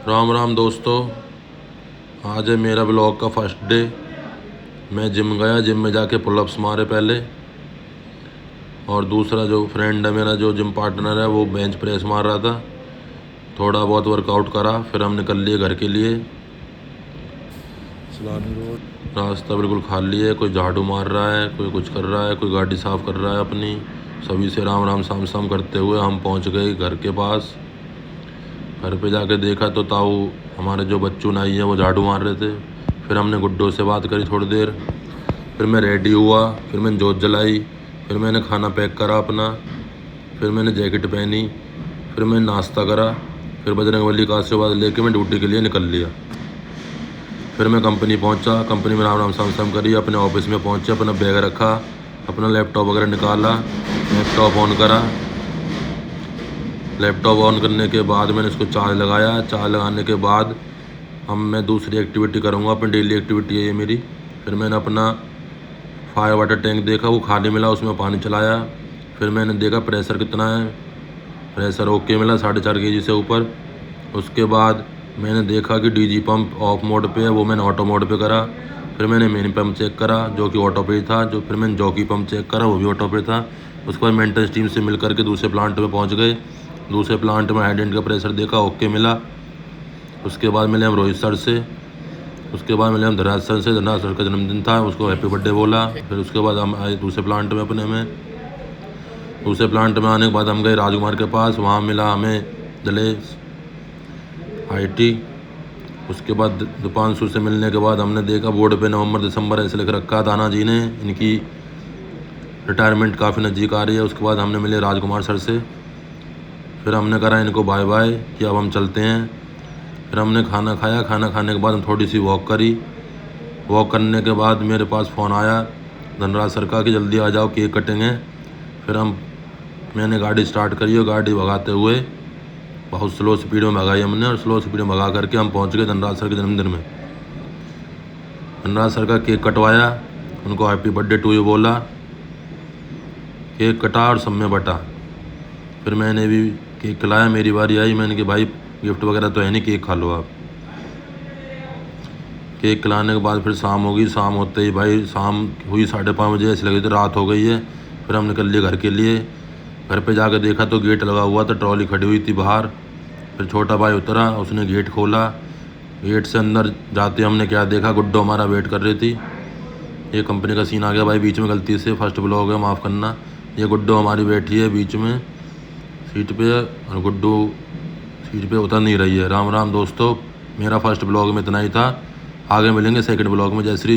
राम राम दोस्तों, आज है मेरा ब्लॉग का फर्स्ट डे। मैं जिम गया, जिम में जाके पुलअप्स मारे पहले, और दूसरा जो फ्रेंड है मेरा, जो जिम पार्टनर है, वो बेंच प्रेस मार रहा था। थोड़ा बहुत वर्कआउट करा, फिर हम निकल लिए घर के लिए। रास्ता बिल्कुल खाली है, कोई झाड़ू मार रहा है, कोई कुछ कर रहा है, कोई गाड़ी साफ़ कर रहा है अपनी। सभी से राम राम साम साम करते हुए हम पहुंच गए घर के पास। घर पे जाके देखा तो ताऊ हमारे जो बच्चू नाई है वो झाड़ू मार रहे थे। फिर हमने गुड्डो से बात करी थोड़ी देर, फिर मैं रेडी हुआ, फिर मैंने जोत जलाई, फिर मैंने खाना पैक करा अपना, फिर मैंने जैकेट पहनी, फिर मैंने नाश्ता करा, फिर बजरंगबली का आशीर्वाद लेके मैं ड्यूटी के लिए निकल लिया। फिर मैं कंपनी पहुंचा, कंपनी में राम राम साम साम करी, अपने ऑफिस में पहुंचे, अपना बैग रखा, अपना लैपटॉप वगैरह निकाला, लैपटॉप ऑन करा। लैपटॉप ऑन करने के बाद मैंने इसको चार्ज लगाया। चार्ज लगाने के बाद मैं दूसरी एक्टिविटी करूँगा, अपनी डेली एक्टिविटी है ये मेरी। फिर मैंने अपना फायर वाटर टैंक देखा, वो खाली मिला, उसमें पानी चलाया। फिर मैंने देखा प्रेशर कितना है, प्रेशर ओके मिला, 4.5 kg से ऊपर। उसके बाद मैंने देखा कि डीजी पंप ऑफ मोड पे है, वो मैंने ऑटो मोड पे करा। फिर मैंने मेन पंप चेक करा जो कि ऑटो पे था, फिर मैंने जॉकी पंप चेक करा, वो भी ऑटो पे था। उसके बाद मेंटेनेंस टीम से मिल करके दूसरे प्लांट में पहुंच गए। दूसरे प्लांट में हाइड्रेंट का प्रेशर देखा, ओके मिला। उसके बाद मिले हम रोहित सर से, उसके बाद मिले हम धनराज सर से। धनराज सर का जन्मदिन था, उसको हैप्पी बर्थडे बोला। फिर उसके बाद हम आए दूसरे प्लांट में अपने में। दूसरे प्लांट में आने के बाद हम गए राजकुमार के पास, वहाँ मिला हमें दलेश IT। उसके बाद दीपांशु से मिलने के बाद हमने देखा बोर्ड पे नवंबर दिसंबर ऐसे लिख रखा दाना जी ने, इनकी रिटायरमेंट काफ़ी नज़दीक आ रही है। उसके बाद हमने मिले राजकुमार सर से, फिर हमने करा इनको बाय बाय कि अब हम चलते हैं। फिर हमने खाना खाया, खाना खाने के बाद हम थोड़ी सी वॉक करी। वॉक करने के बाद मेरे पास फ़ोन आया धनराज सर का कि जल्दी आ जाओ, केक कटेंगे। फिर मैंने गाड़ी स्टार्ट करी और गाड़ी भगाते हुए बहुत स्लो स्पीड में भगाई हमने, और स्लो स्पीड में भगा करके हम पहुंच गए धनराज सर के जन्मदिन में। धनराज सर का केक कटवाया, उनको हैप्पी बर्थडे टू यू बोला, केक कटा और सब में बटा। फिर मैंने भी केक खिलाया, मेरी बारी आई, मैंने कि भाई गिफ्ट वगैरह तो है नहीं, केक खा लो आप। केक खिलाने के बाद फिर शाम होगी। शाम होते ही भाई शाम हुई 5:30 बजे, ऐसे लगी थी रात हो गई है। फिर हम निकल लिए घर के लिए। घर पे जाकर देखा तो गेट लगा हुआ था, ट्रॉली खड़ी हुई थी बाहर। फिर छोटा भाई उतरा, उसने गेट खोला। गेट से अंदर जाते हमने क्या देखा, गुड्डो हमारा वेट कर रही थी। ये कंपनी का सीन आ गया भाई बीच में, गलती से फर्स्ट ब्लॉग है, माफ़ करना। ये गुड्डो हमारी बैठी है बीच में सीट पे, और गुड्डू सीट पे उतर नहीं रही है। राम राम दोस्तों, मेरा फर्स्ट ब्लॉग में इतना ही था। आगे मिलेंगे सेकंड ब्लॉग में। जय श्री